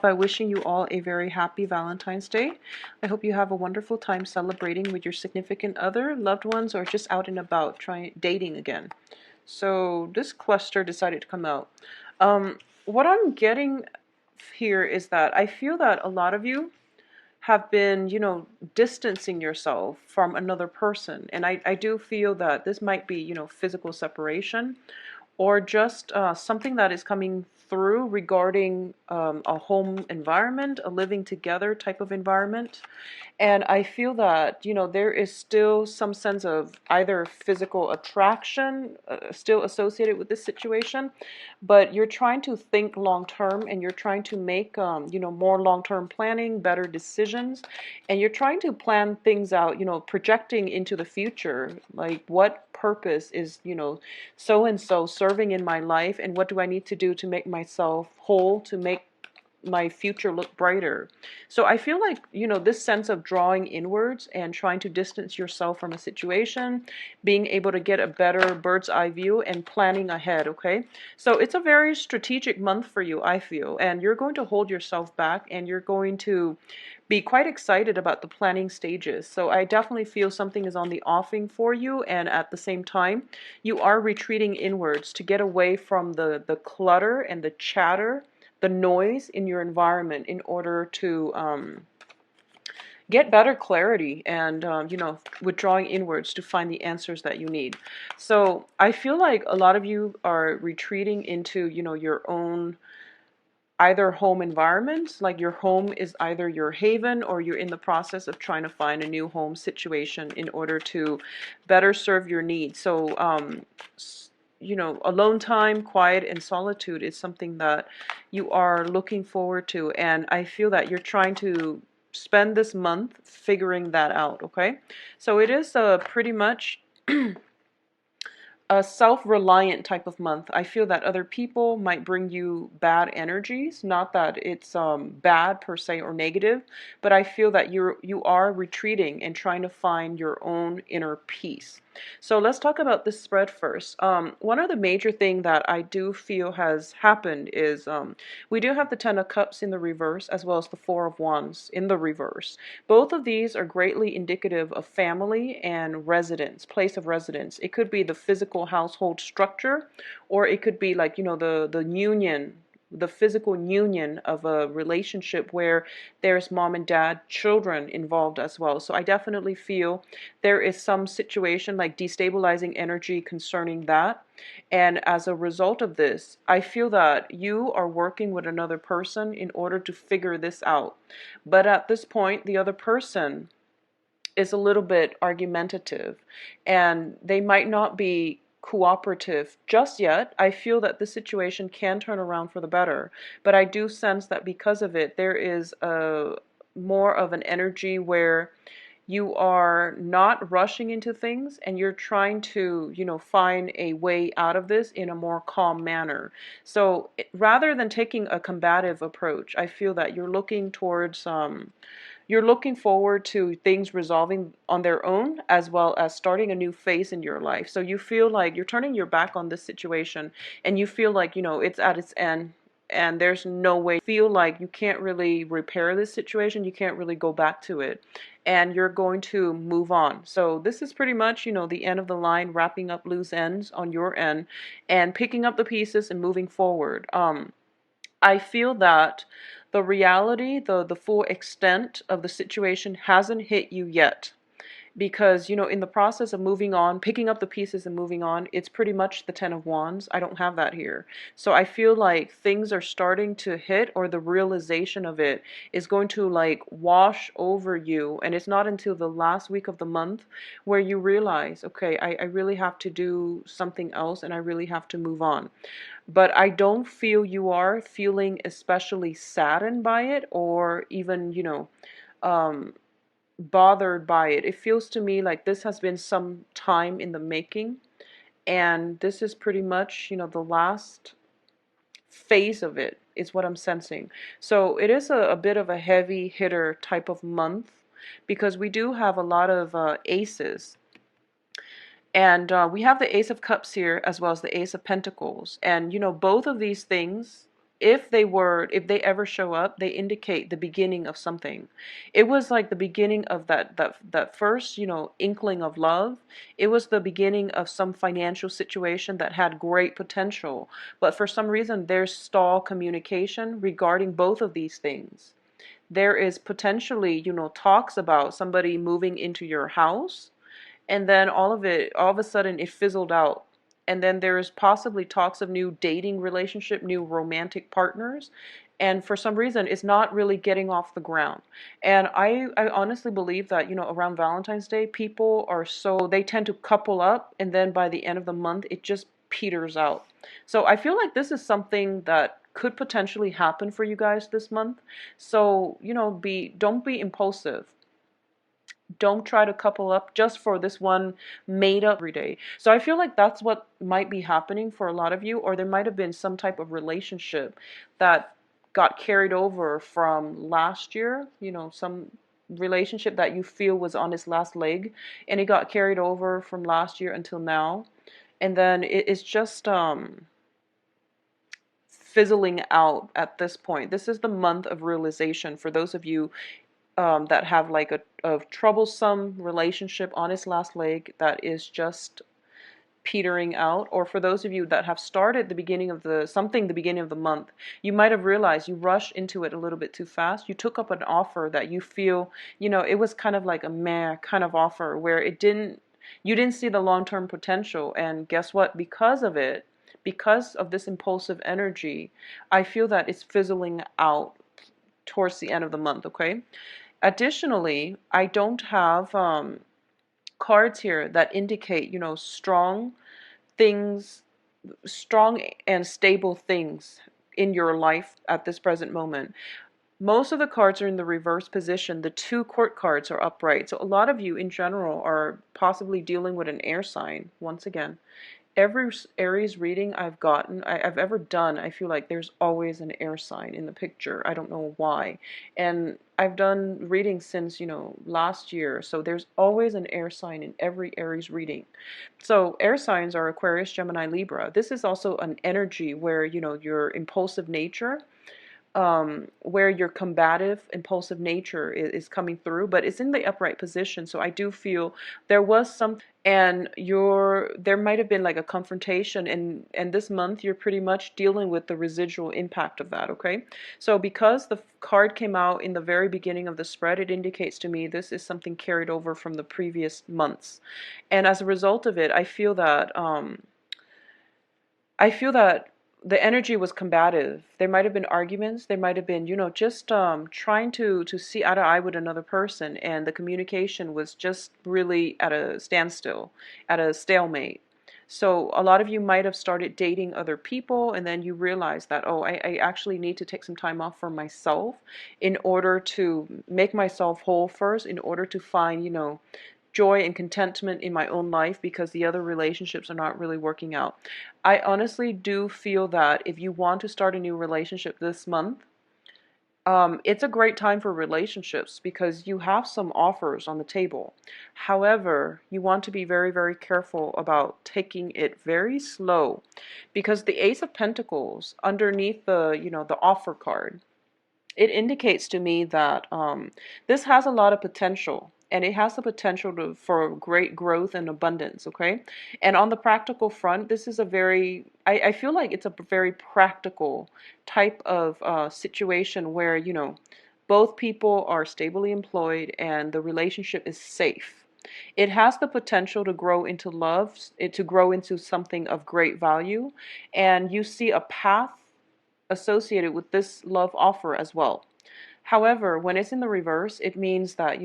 by wishing you all a very happy Valentine's Day. I hope you have a wonderful time celebrating with your significant other, loved ones, or just out and about trying dating again. So this cluster decided to come out. What I'm getting here is that I feel that a lot of you have been, distancing yourself from another person. And I do feel that this might be, physical separation or just something that is coming through regarding a home environment, a living together type of environment. And I feel that, there is still some sense of either physical attraction still associated with this situation, but you're trying to think long term and you're trying to make, more long term planning, better decisions, and you're trying to plan things out, projecting into the future, like what purpose is, so and so serving in my life, and what do I need to do to make myself whole, to make my future look brighter. So I feel like, this sense of drawing inwards and trying to distance yourself from a situation, being able to get a better bird's eye view and planning ahead, okay? So it's a very strategic month for you, I feel, and you're going to hold yourself back and you're going to be quite excited about the planning stages. So I definitely feel something is on the offing for you, and at the same time, you are retreating inwards to get away from the clutter and the chatter, the noise in your environment in order to get better clarity and, withdrawing inwards to find the answers that you need. So I feel like a lot of you are retreating into, your own either home environment, like your home is either your haven or you're in the process of trying to find a new home situation in order to better serve your needs. So, alone time, quiet, and solitude is something that you are looking forward to. And I feel that you're trying to spend this month figuring that out, okay? So it is pretty much a self-reliant type of month. I feel that other people might bring you bad energies, not that it's bad per se or negative, but I feel that you are retreating and trying to find your own inner peace. So let's talk about this spread first. One of the major thing that I do feel has happened is we do have the Ten of Cups in the reverse as well as the Four of Wands in the reverse. Both of these are greatly indicative of family and residence, place of residence. It could be the physical household structure, or it could be like, the union, the physical union of a relationship where there's mom and dad, children involved as well. So I definitely feel there is some situation like destabilizing energy concerning that. And as a result of this, I feel that you are working with another person in order to figure this out. But at this point, the other person is a little bit argumentative and they might not be cooperative just yet. I feel that the situation can turn around for the better, but I do sense that because of it, there is a more of an energy where you are not rushing into things and you're trying to, find a way out of this in a more calm manner. So rather than taking a combative approach, I feel that you're looking towards you're looking forward to things resolving on their own as well as starting a new phase in your life. So you feel like you're turning your back on this situation and you feel like, it's at its end and there's no way. You feel like you can't really repair this situation. You can't really go back to it and you're going to move on. So this is pretty much, the end of the line, wrapping up loose ends on your end and picking up the pieces and moving forward. I feel that the reality, the full extent of the situation hasn't hit you yet. Because, in the process of moving on, picking up the pieces and moving on, it's pretty much the Ten of Wands. I don't have that here. So I feel like things are starting to hit, or the realization of it is going to like wash over you. And it's not until the last week of the month where you realize, okay, I really have to do something else and I really have to move on. But I don't feel you are feeling especially saddened by it or even, bothered by it. It feels to me like this has been some time in the making, and this is pretty much, the last phase of it is what I'm sensing. So it is a bit of a heavy hitter type of month because we do have a lot of aces. And we have the Ace of Cups here as well as the Ace of Pentacles. And, both of these things if they ever show up, they indicate the beginning of something. It was like the beginning of that first, inkling of love. It was the beginning of some financial situation that had great potential, but for some reason there's stall communication regarding both of these things. There is potentially, talks about somebody moving into your house, and then all of a sudden it fizzled out. And then there's possibly talks of new dating relationship, new romantic partners, and for some reason it's not really getting off the ground. And I honestly believe that, around Valentine's Day, people are so, they tend to couple up, and then by the end of the month it just peters out. So I feel like this is something that could potentially happen for you guys this month. So, be don't be impulsive. Don't try to couple up just for this one made up every day. So I feel like that's what might be happening for a lot of you, or there might have been some type of relationship that got carried over from last year, some relationship that you feel was on its last leg, and it got carried over from last year until now. And then it's just fizzling out at this point. This is the month of realization for those of you that have like a troublesome relationship on its last leg that is just petering out, or for those of you that have started the beginning of the month, you might have realized you rushed into it a little bit too fast. You took up an offer that you feel, it was kind of like a meh kind of offer where you didn't see the long-term potential, and guess what? Because of this impulsive energy, I feel that it's fizzling out towards the end of the month, okay? Additionally, I don't have cards here that indicate, things, strong and stable things in your life at this present moment. Most of the cards are in the reverse position. The two court cards are upright. So a lot of you in general are possibly dealing with an air sign once again. Every Aries reading I've ever done, I feel like there's always an air sign in the picture. I don't know why. And I've done readings since, last year. So there's always an air sign in every Aries reading. So air signs are Aquarius, Gemini, Libra. This is also an energy where, your impulsive nature, where your combative, impulsive nature is coming through, but it's in the upright position. So I do feel there was some, and there might have been like a confrontation, and this month you're pretty much dealing with the residual impact of that, okay? So because the card came out in the very beginning of the spread, it indicates to me this is something carried over from the previous months. And as a result of it, I feel that the energy was combative. There might have been arguments. There might have been, just trying to see eye to eye with another person, and the communication was just really at a standstill, at a stalemate. So a lot of you might have started dating other people, and then you realize that, oh, I actually need to take some time off for myself in order to make myself whole first, in order to find, joy and contentment in my own life, because the other relationships are not really working out. I honestly do feel that if you want to start a new relationship this month, it's a great time for relationships because you have some offers on the table. However, you want to be very, very careful about taking it very slow, because the Ace of Pentacles underneath the offer card, it indicates to me that this has a lot of potential, and it has the potential for great growth and abundance, okay? And on the practical front, this is I feel like it's a very practical type of situation where, both people are stably employed and the relationship is safe. It has the potential to grow into love, to grow into something of great value, and you see a path associated with this love offer as well. However, when it's in the reverse, it means that,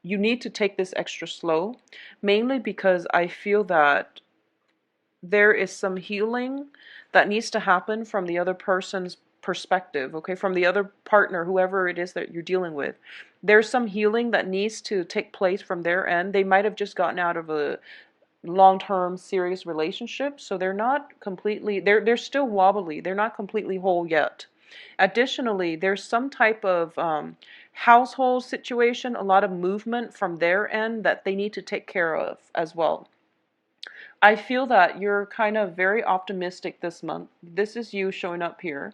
you need to take this extra slow, mainly because I feel that there is some healing that needs to happen from the other person's perspective, okay? From the other partner, whoever it is that you're dealing with. There's some healing that needs to take place from their end. They might have just gotten out of a long-term serious relationship, so they're not completely, they're still wobbly, they're not completely whole yet. Additionally, there's some type of household situation, a lot of movement from their end that they need to take care of as well. I feel that you're kind of very optimistic this month. This is you showing up here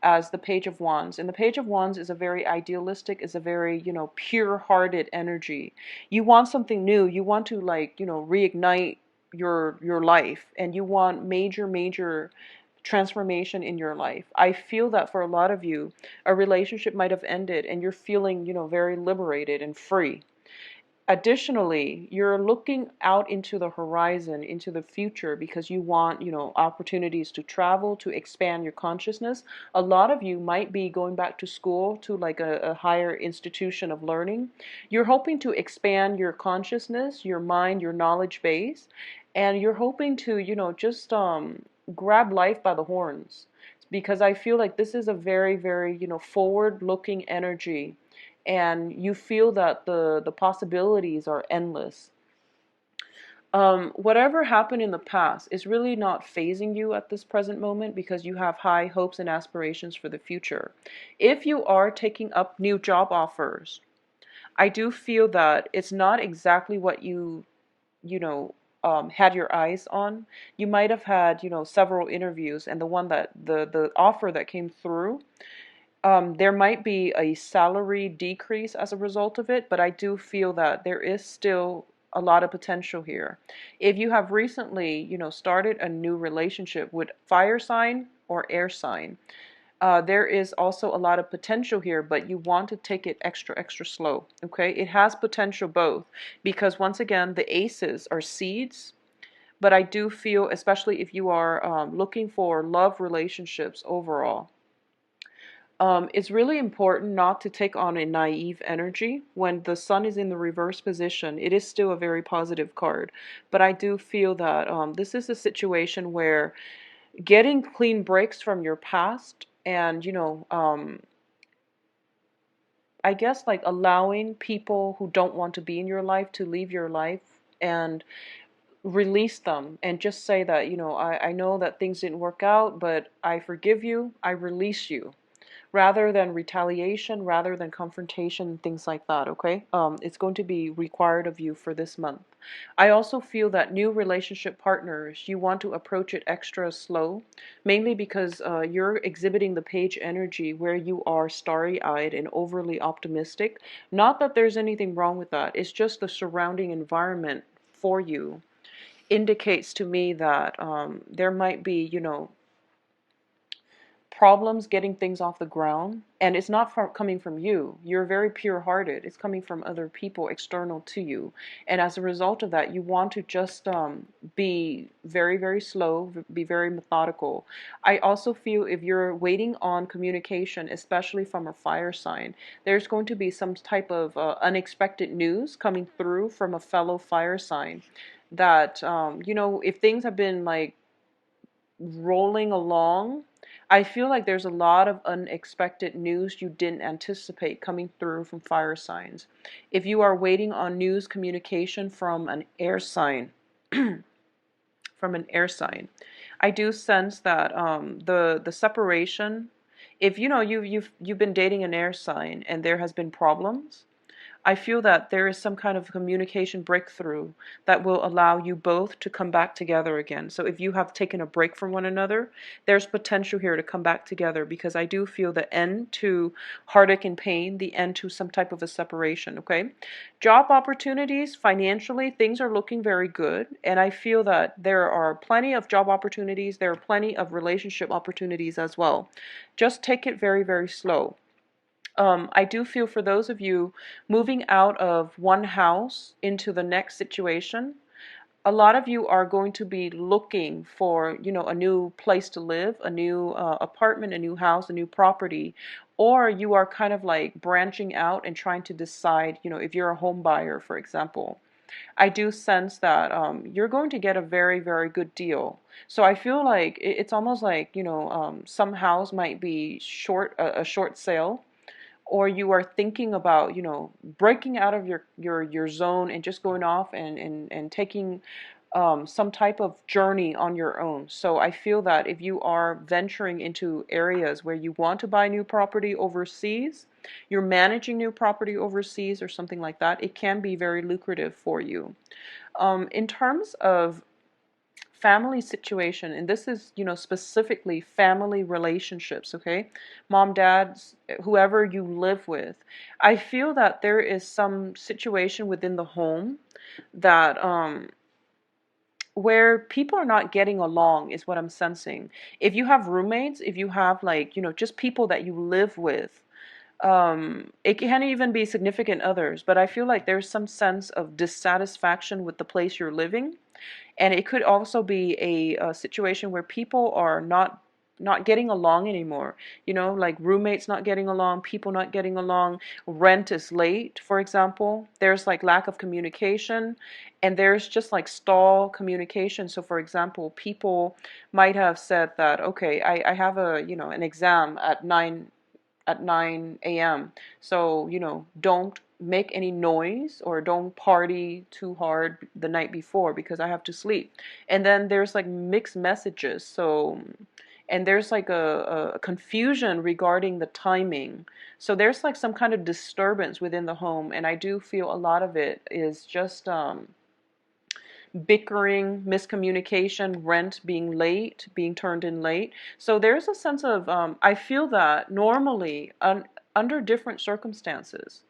as the Page of Wands. And the Page of Wands is a very idealistic, is a very, pure-hearted energy. You want something new. You want to like, reignite your life, and you want major, major transformation in your life. I feel that for a lot of you, a relationship might have ended and you're feeling, very liberated and free. Additionally, you're looking out into the horizon, into the future, because you want, opportunities to travel, to expand your consciousness. A lot of you might be going back to school, to like a higher institution of learning. You're hoping to expand your consciousness, your mind, your knowledge base, and you're hoping to, just grab life by the horns. Because I feel like this is a very, very, forward-looking energy, and you feel that the possibilities are endless. Whatever happened in the past is really not phasing you at this present moment, because you have high hopes and aspirations for the future. If you are taking up new job offers, I do feel that it's not exactly what you know, had your eyes on. You might have had, several interviews, and the one that the offer that came through, there might be a salary decrease as a result of it, but I do feel that there is still a lot of potential here. If you have recently, started a new relationship with fire sign or air sign, there is also a lot of potential here, but you want to take it extra, extra slow. Okay, it has potential both, because once again, the aces are seeds. But I do feel, especially if you are looking for love relationships overall, it's really important not to take on a naive energy. When the sun is in the reverse position, it is still a very positive card. But I do feel that this is a situation where getting clean breaks from your past, and, I guess like allowing people who don't want to be in your life to leave your life, and release them, and just say that, I know that things didn't work out, but I forgive you, I release you, rather than retaliation, rather than confrontation, things like that, okay? It's going to be required of you for this month. I also feel that new relationship partners, you want to approach it extra slow, mainly because you're exhibiting the page energy where you are starry-eyed and overly optimistic. Not that there's anything wrong with that, it's just the surrounding environment for you indicates to me that there might be, problems getting things off the ground, and it's not coming from you. You're very pure-hearted. It's coming from other people external to you, and as a result of that, you want to just be very, very slow, be very methodical. I also feel if you're waiting on communication, especially from a fire sign, there's going to be some type of unexpected news coming through from a fellow fire sign, that if things have been like rolling along, I feel like there's a lot of unexpected news you didn't anticipate coming through from fire signs. If you are waiting on news communication from an air sign, from an air sign, I do sense that the separation. If you've been dating an air sign and there has been problems, I feel that there is some kind of communication breakthrough that will allow you both to come back together again. So if you have taken a break from one another, there's potential here to come back together, because I do feel the end to heartache and pain, the end to some type of a separation, okay? Job opportunities, financially, things are looking very good, and I feel that there are plenty of job opportunities, there are plenty of relationship opportunities as well. Just take it very, very slow. I do feel for those of you moving out of one house into the next situation, a lot of you are going to be looking for, a new place to live, a new apartment, a new house, a new property, or you are kind of like branching out and trying to decide, if you're a home buyer, for example. I do sense that you're going to get a very, very good deal. So I feel like it's almost like, some house might be a short sale, or you are thinking about, breaking out of your zone and just going off and taking some type of journey on your own. So I feel that if you are venturing into areas where you want to buy new property overseas, you're managing new property overseas or something like that, it can be very lucrative for you. In terms of family situation, and this is, specifically family relationships, okay? Mom, dads, whoever you live with. I feel that there is some situation within the home that where people are not getting along is what I'm sensing. If you have roommates, if you have like, just people that you live with, it can even be significant others, but I feel like there's some sense of dissatisfaction with the place you're living. And it could also be a situation where people are not getting along anymore. Like roommates not getting along, people not getting along, rent is late, for example. There's like lack of communication, and there's just like stall communication. So for example, people might have said that, okay, I have an exam at 9 a.m. So, don't make any noise or don't party too hard the night before because I have to sleep. And then there's like mixed messages. So, and there's like a confusion regarding the timing. So there's like some kind of disturbance within the home. And I do feel a lot of it is just, bickering, miscommunication, rent being late, being turned in late. So there's a sense of, I feel that normally, under different circumstances,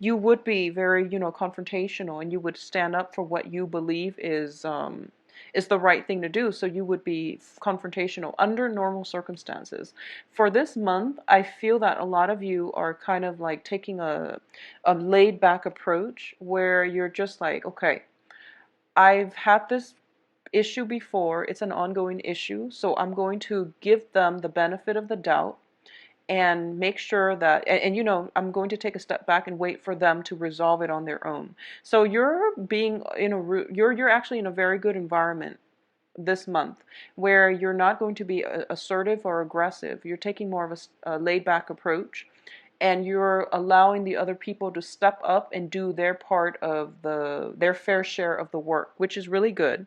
you would be very, confrontational, and you would stand up for what you believe is the right thing to do. So you would be confrontational under normal circumstances. For this month, I feel that a lot of you are kind of like taking a laid back approach where you're just like, okay, I've had this issue before. It's an ongoing issue. So I'm going to give them the benefit of the doubt and make sure that, I'm going to take a step back and wait for them to resolve it on their own. So you're being in you're actually in a very good environment this month where you're not going to be assertive or aggressive. You're taking more of a laid back approach, and you're allowing the other people to step up and do their part of their fair share of the work, which is really good.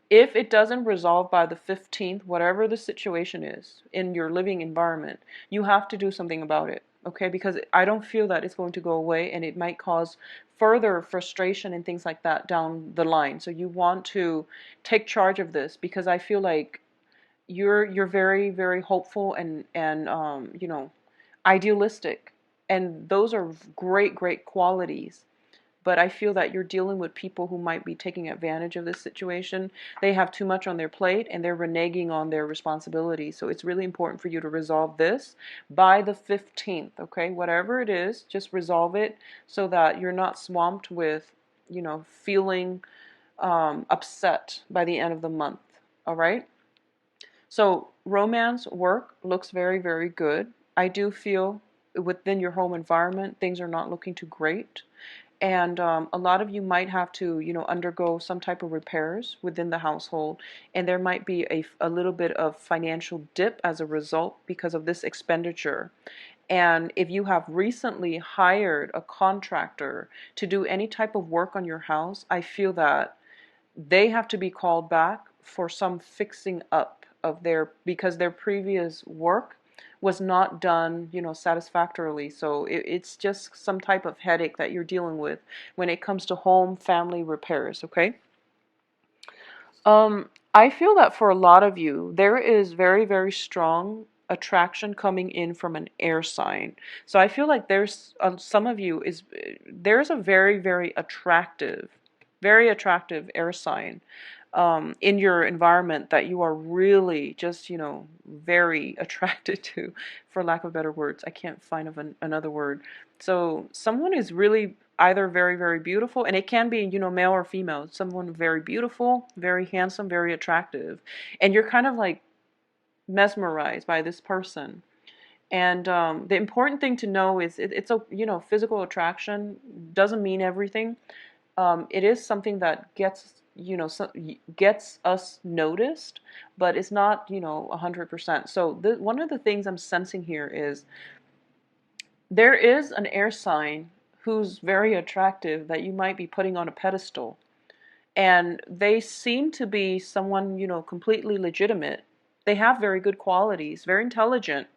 If it doesn't resolve by the 15th, whatever the situation is in your living environment, you have to do something about it, okay? Because I don't feel that it's going to go away, and it might cause further frustration and things like that down the line. So you want to take charge of this, because I feel like you're very, very hopeful and idealistic, and those are great, great qualities. But I feel that you're dealing with people who might be taking advantage of this situation. They have too much on their plate, and they're reneging on their responsibilities. So it's really important for you to resolve this by the 15th, okay? Whatever it is, just resolve it so that you're not swamped with, feeling upset by the end of the month, all right? So romance work looks very, very good. I do feel within your home environment, things are not looking too great. And a lot of you might have to, undergo some type of repairs within the household. And there might be a little bit of financial dip as a result because of this expenditure. And if you have recently hired a contractor to do any type of work on your house, I feel that they have to be called back for some fixing up of because their previous work was not done, satisfactorily. So it's just some type of headache that you're dealing with when it comes to home family repairs, okay? I feel that for a lot of you, there is very, very strong attraction coming in from an air sign. So I feel like some of you there's a very, very attractive air sign in your environment that you are really just, very attracted to, for lack of better words. I can't find another word. So someone is really either very, very beautiful, and it can be, male or female, someone very beautiful, very handsome, very attractive, and you're kind of like mesmerized by this person. And the important thing to know is it's a, physical attraction doesn't mean everything. It is something that gets us noticed, but it's not 100%. So one of the things I'm sensing here is there is an air sign who's very attractive that you might be putting on a pedestal, and they seem to be someone completely legitimate. They have very good qualities, very intelligent,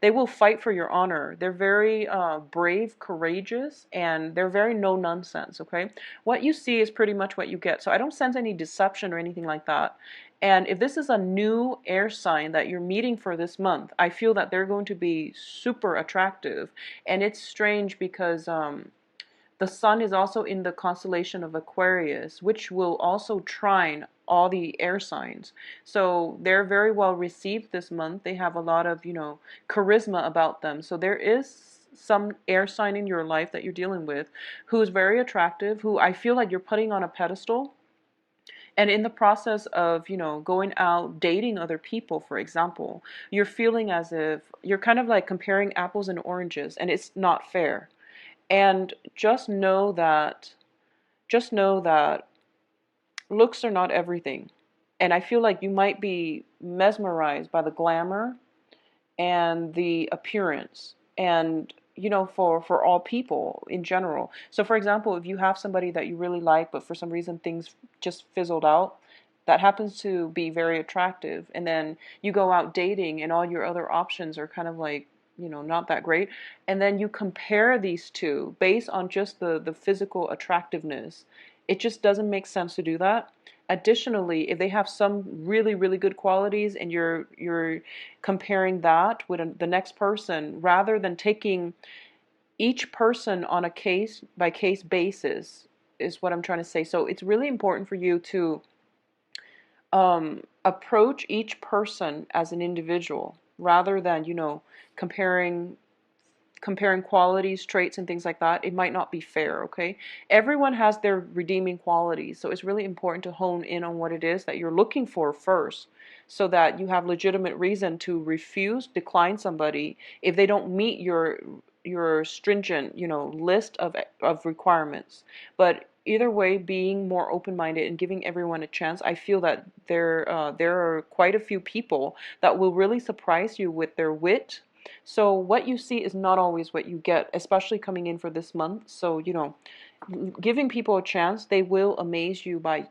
They will fight for your honor. They're very brave, courageous, and they're very no nonsense, okay? What you see is pretty much what you get. So I don't sense any deception or anything like that. And if this is a new air sign that you're meeting for this month, I feel that they're going to be super attractive. And it's strange because the sun is also in the constellation of Aquarius, which will also trine all the air signs. So they're very well received this month. They have a lot of, charisma about them. So there is some air sign in your life that you're dealing with who is very attractive, who I feel like you're putting on a pedestal. And in the process of, going out, dating other people, for example, you're feeling as if you're kind of like comparing apples and oranges, and it's not fair. And just know that looks are not everything. And I feel like you might be mesmerized by the glamour and the appearance and for all people in general. So for example, if you have somebody that you really like but for some reason things just fizzled out, that happens to be very attractive, and then you go out dating and all your other options are kind of like not that great, and then you compare these two based on just the physical attractiveness, it just doesn't make sense to do that. Additionally, if they have some really really good qualities and you're comparing that with the next person, rather than taking each person on a case by case basis, is what I'm trying to say. So it's really important for you to approach each person as an individual rather than comparing qualities, traits, and things like that. It might not be fair, okay? Everyone has their redeeming qualities, so it's really important to hone in on what it is that you're looking for first, so that you have legitimate reason to decline somebody if they don't meet your stringent, list of requirements. But either way, being more open-minded and giving everyone a chance, I feel that there are quite a few people that will really surprise you with their wit. So what you see is not always what you get, especially coming in for this month. So, giving people a chance, they will amaze you by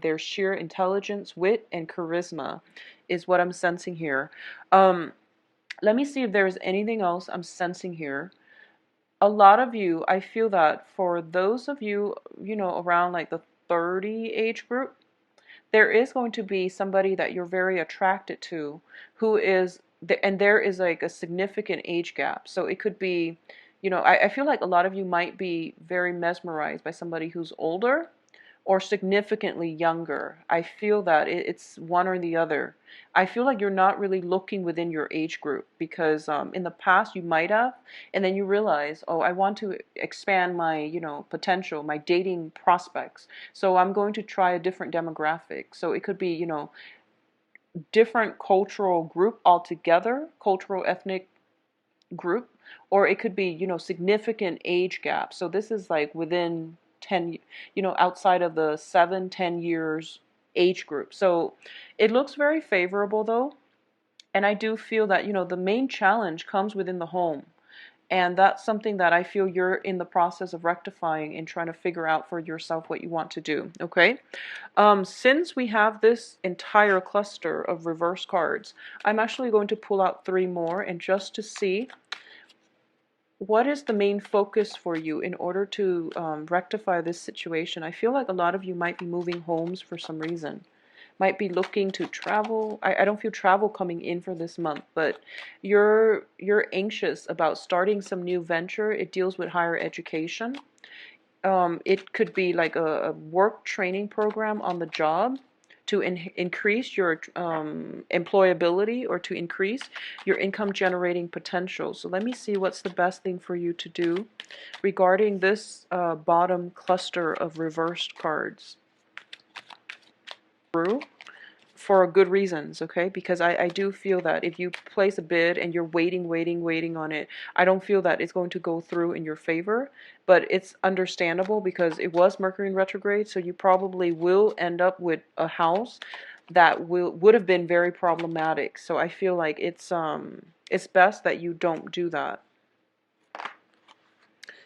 their sheer intelligence, wit, and charisma, is what I'm sensing here. Let me see if there's anything else I'm sensing here. A lot of you, I feel that for those of you, around like the 30 age group, there is going to be somebody that you're very attracted to who is, and there is like a significant age gap. So it could be, I feel like a lot of you might be very mesmerized by somebody who's older or significantly younger. I feel that it's one or the other. I feel like you're not really looking within your age group because in the past you might have, and then you realize, oh, I want to expand my, potential, my dating prospects. So I'm going to try a different demographic. So it could be, different cultural group altogether, cultural ethnic group, or it could be, significant age gap. So this is like within 10, outside of the 7-10 years age group. So it looks very favorable though. And I do feel that, the main challenge comes within the home. And that's something that I feel you're in the process of rectifying and trying to figure out for yourself what you want to do, okay? Since we have this entire cluster of reverse cards, I'm actually going to pull out 3 more, and just to see what is the main focus for you in order to rectify this situation. I feel like a lot of you might be moving homes for some reason. Might be looking to travel. I don't feel travel coming in for this month, but you're anxious about starting some new venture. It deals with higher education. It could be like a work training program on the job to increase your employability or to increase your income generating potential. So let me see what's the best thing for you to do regarding this bottom cluster of reversed cards. For good reasons, okay? Because I do feel that if you place a bid and you're waiting on it, I don't feel that it's going to go through in your favor. But it's understandable because it was Mercury in retrograde, so you probably will end up with a house that would have been very problematic. So I feel like it's best that you don't do that.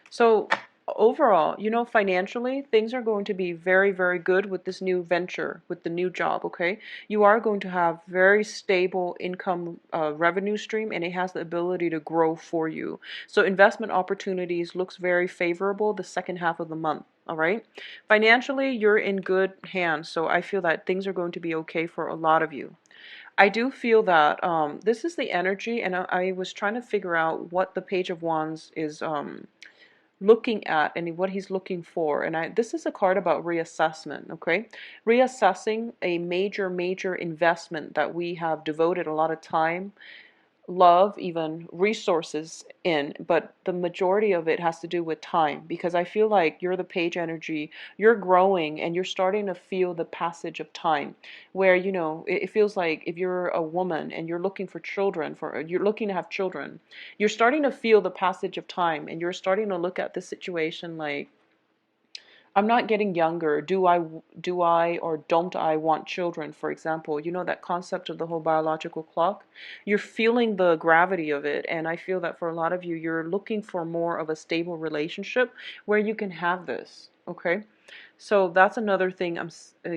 So overall, financially, things are going to be very, very good with this new venture, with the new job, okay? You are going to have very stable income revenue stream, and it has the ability to grow for you. So investment opportunities looks very favorable the second half of the month. All right. Financially, you're in good hands. So I feel that things are going to be okay for a lot of you. I do feel that this is the energy, and I was trying to figure out what the Page of Wands is looking at and what he's looking for. And this is a card about reassessment, okay? Reassessing a major investment that we have devoted a lot of time, love, even resources in, but the majority of it has to do with time, because I feel like you're the page energy, you're growing and you're starting to feel the passage of time, where it feels like if you're a woman and you're looking for children, you're looking to have children, you're starting to feel the passage of time, and you're starting to look at this situation like, I'm not getting younger. Do I or don't I want children, for example? That concept of the whole biological clock. You're feeling the gravity of it, and I feel that for a lot of you, you're looking for more of a stable relationship where you can have this, okay? So that's another thing I'm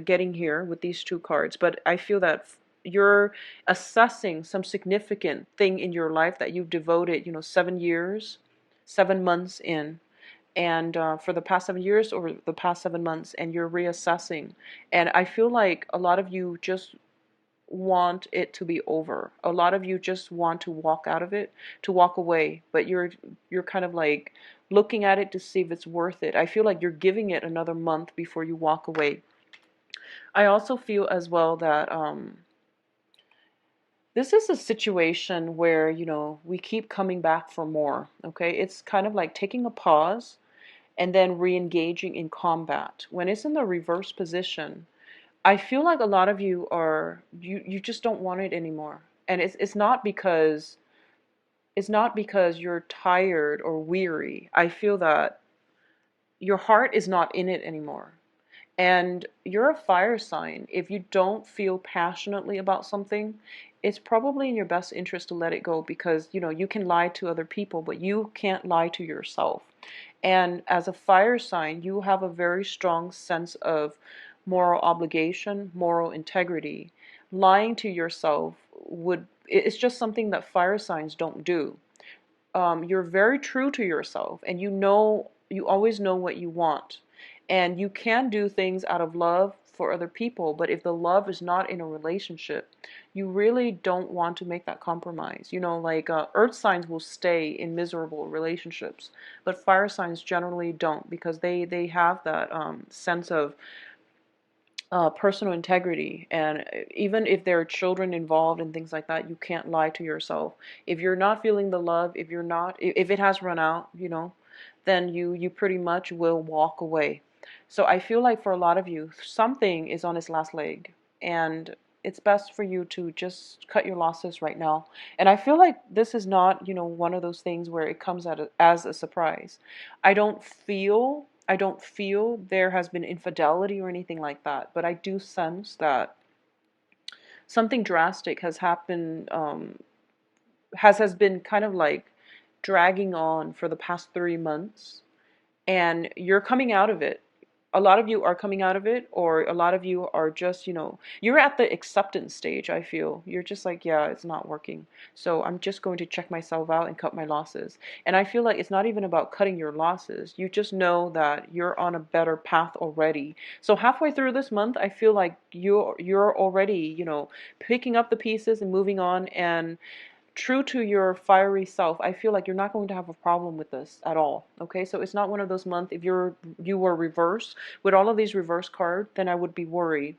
getting here with these two cards, but I feel that you're assessing some significant thing in your life that you've devoted, 7 years, 7 months in, and for the past 7 years or the past 7 months, and you're reassessing. And I feel like a lot of you just want it to be over. A lot of you just want to walk out of it, to walk away, but you're kind of like looking at it to see if it's worth it. I feel like you're giving it another month before you walk away. I also feel as well that this is a situation where, we keep coming back for more, okay? It's kind of like taking a pause and then re-engaging in combat. When it's in the reverse position, I feel like a lot of you are you just don't want it anymore. And it's not because you're tired or weary. I feel that your heart is not in it anymore. And you're a fire sign. If you don't feel passionately about something, it's probably in your best interest to let it go, because you can lie to other people, but you can't lie to yourself. And as a fire sign, you have a very strong sense of moral obligation, moral integrity. Lying to yourself it's just something that fire signs don't do. You're very true to yourself, and you always know what you want, and you can do things out of love for other people, but if the love is not in a relationship, you really don't want to make that compromise. Like earth signs will stay in miserable relationships, but fire signs generally don't, because they have that sense of personal integrity. And even if there are children involved and things like that, you can't lie to yourself. If you're not feeling the love, if it has run out, then you pretty much will walk away. So I feel like for a lot of you, something is on its last leg, and it's best for you to just cut your losses right now. And I feel like this is not, one of those things where it comes as a surprise. I don't feel there has been infidelity or anything like that, but I do sense that something drastic has happened, has been kind of like dragging on for the past 3 months, and you're coming out of it. A lot of you are coming out of it, or a lot of you are just, you're at the acceptance stage. I feel you're just like, yeah, it's not working, so I'm just going to check myself out and cut my losses. And I feel like it's not even about cutting your losses. You just know that you're on a better path already. So halfway through this month, I feel like you're already, picking up the pieces and moving on, and true to your fiery self. I feel like you're not going to have a problem with this at all. Okay, so it's not one of those months. If you were reverse with all of these reverse cards, then I would be worried.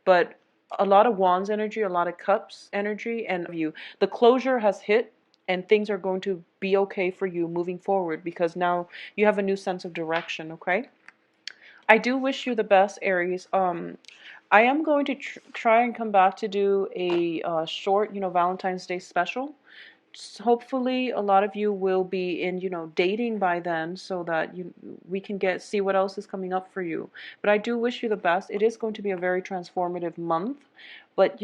But a lot of wands energy, a lot of cups energy, and the closure has hit, and things are going to be okay for you moving forward, because now you have a new sense of direction. Okay, I do wish you the best, Aries. I am going to try and come back to do a short, Valentine's Day special. Hopefully a lot of you will be in, dating by then, so that we can see what else is coming up for you. But I do wish you the best. It is going to be a very transformative month, but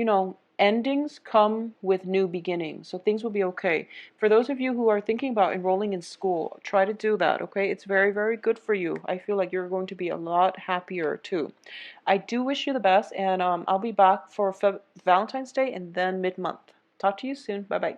Endings come with new beginnings, so things will be okay. For those of you who are thinking about enrolling in school, try to do that, okay? It's very, very good for you. I feel like you're going to be a lot happier too. I do wish you the best, and I'll be back for Valentine's Day and then mid-month. Talk to you soon. Bye-bye.